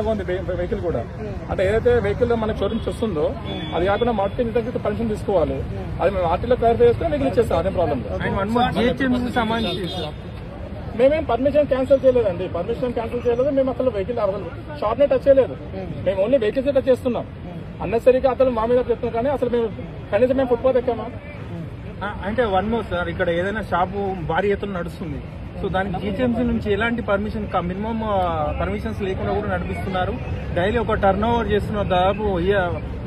లాగా ఉంది వెహికల్ కూడా. అంటే ఏదైతే వెహికల్ మనకి షోరూమ్ నుంచి వస్తుందో అది కాకుండా మార్కెటింగ్ దగ్గర పర్మిషన్ తీసుకోవాలి. అది మేము ఆర్టీలో క్లారిఫై చేస్తే వెహికల్ ఇచ్చేస్తాం, అదే ప్రాబ్లం. మేమేం పర్మిషన్ క్యాన్సిల్ చేయలేదండి, పర్మిషన్ క్యాన్సిల్ చేయలేదు. మేము అసలు వెహికల్ షాప్ నే టచ్ చేయలేదు. మేము ఓన్లీ వెహికల్స్ టచ్ చేస్తున్నాం. అన్నెసరీగా అసలు మా మీద చెప్తున్నాం, కానీ అసలు మేము కనీసం మేము ఫుట్పాత్ ఎక్కామా. అంటే వన్ మోర్ సార్, ఇక్కడ ఏదైనా షాపు భారీ ఎత్తున నడుస్తుంది, సో దానికి జీహెచ్ఎంసీ నుంచి ఎలాంటి పర్మిషన్ మినిమం పర్మిషన్స్ లేకుండా కూడా నడిపిస్తున్నారు. డైలీ ఒక టర్న్ ఓవర్ చేస్తున్నారు, దాదాపు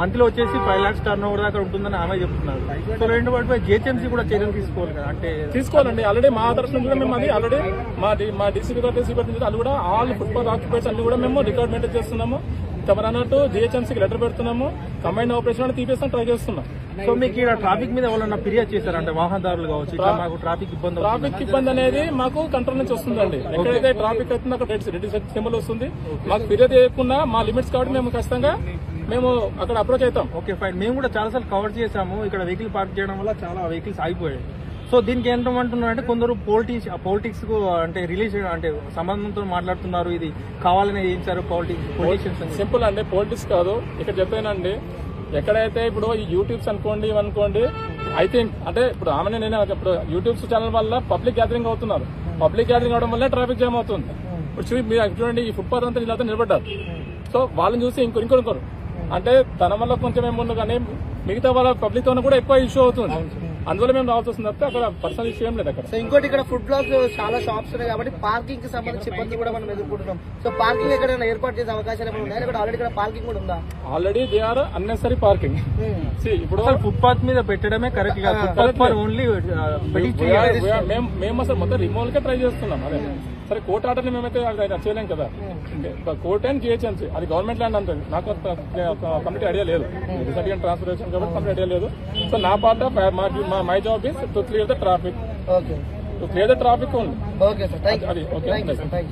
మంత్లో వచ్చేసి 5 lakhs టర్న్ ఓవర్ దాకా ఉంటుందని ఆమె చెప్తున్నారు. సో రెండు వాటిపై జీహెచ్ఎంసీ కూడా చర్యలు తీసుకోవాలి కదా, అంటే తీసుకోవాలండి. ఆల్రెడీ మా దర్శనం కూడా మేము అది ఆల్రెడీ మా డీసీ అది కూడా ఆల్ ఫుట్పాత్ ఆక్యుపైర్స్ అన్ని కూడా మేము రికార్డ్ మెయింటైన్ చేస్తున్నాము. తమరన్నట్టు జీహెచ్ఎంసీకి లెటర్ పెడుతున్నాము, కంబైన్ ఆపరేషన్ తీపిస్తాం ట్రై చేస్తున్నాం. సో మీకు ఇక్కడ ట్రాఫిక్ మీద ఎవరన్నా ఫిర్యాదు చేశారంటే వాహనదారులు కావచ్చు, ఇట్లా మాకు ట్రాఫిక్ ఇబ్బంది అనేది మాకు కంట్రోల్ నుంచి వస్తుందండి. ఎక్కడైతే ట్రాఫిక్ అవుతుందో అక్కడ రెడ్ సింబల్ వస్తుంది. మాకు ఫిర్యాదు చేయకుండా మా లిమిట్స్ కాబట్టి మేము ఖచ్చితంగా మేము అక్కడ అప్రోచ్ అవుతాం. Okay fine. మేము కూడా చాలా సార్లు కవర్ చేసాము, ఇక్కడ వెహికల్ పార్క్ చేయడం వల్ల చాలా వెహికల్స్ ఆగిపోయాయి. సో దీనికి ఏంటంటున్నారు అంటే కొందరు పాలిటిక్స్ కు అంటే రిలేషన్ అంటే సంబంధంతో మాట్లాడుతున్నారు, ఇది కావాలని చేయించారు పొలిటీషియన్స్. సింపుల్ అండి, పాలిటిక్స్ కాదు. ఇక్కడ చెప్పానండి, ఎక్కడైతే ఇప్పుడు ఈ యూట్యూబ్స్ అనుకోండి ఇవనుకోండి, ఐ థింక్ అంటే ఇప్పుడు ఆమెనే నేనే ఇప్పుడు యూట్యూబ్స్ ఛానల్ వల్ల పబ్లిక్ గ్యాదరింగ్ అవుతున్నారు. పబ్లిక్ గ్యాదరింగ్ అవడం వల్ల ట్రాఫిక్ జామ్ అవుతుంది. ఇప్పుడు మీరు చూడండి, ఈ ఫుట్పాత్ అంతా ఇలా నిలబడ్డారు. సో వాళ్ళని చూసి ఇంకొకరు అంటే తన వల్ల కొంచెం ఏముంది, కానీ మిగతా వాళ్ళ పబ్లిక్ తో కూడా ఎక్కువ ఇష్యూ అవుతుంది. అందువల్ల మేము రావాల్సి వస్తుంది తప్పితే అక్కడ పర్సనల్ ఇష్యూ ఏం లేదు అక్కడ. సో ఇంకోటి ఇక్కడ ఫుడ్ బ్లాక్ చాలా షాప్స్ ఉన్నాయి కాబట్టి పార్కింగ్ కి సంబంధించి ఇబ్బంది కూడా మనం ఎదుర్కొంటున్నాం. సో పార్కింగ్ ఎక్కడైనా ఏర్పాటు చేసే అవకాశాలు ఏమైనా ఉన్నాయా? ఇక్కడ ఆల్రెడీ ఇక్కడ పార్కింగ్ కూడా ఉందా? Already they are unnecessary parking. ఇప్పుడు ఫుట్పాత్ మీద పెట్టడమే కరెక్ట్ గా, ఓన్లీ మేము అసలు మొత్తం రిమూవల్ కే ట్రై చేస్తున్నాం. అదే సరే, కోర్టు ఆర్డర్ని మేమైతే చేయలేం కదా. కోర్ట్ అండ్ జిహెచ్ఎంసీ అది గవర్నమెంట్ ల్యాండ్ అంటుంది. నాకు కంప్లీట్ ఐడియా లేదు, రీసెంట్ ట్రాన్స్ఫర్ చేసాను కాబట్టి కంప్లీట్ ఐడియా లేదు. సో నా part of my job is to clear the traffic. Okay, to clear the traffic only. Okay sir, thank you. అది ఓకే.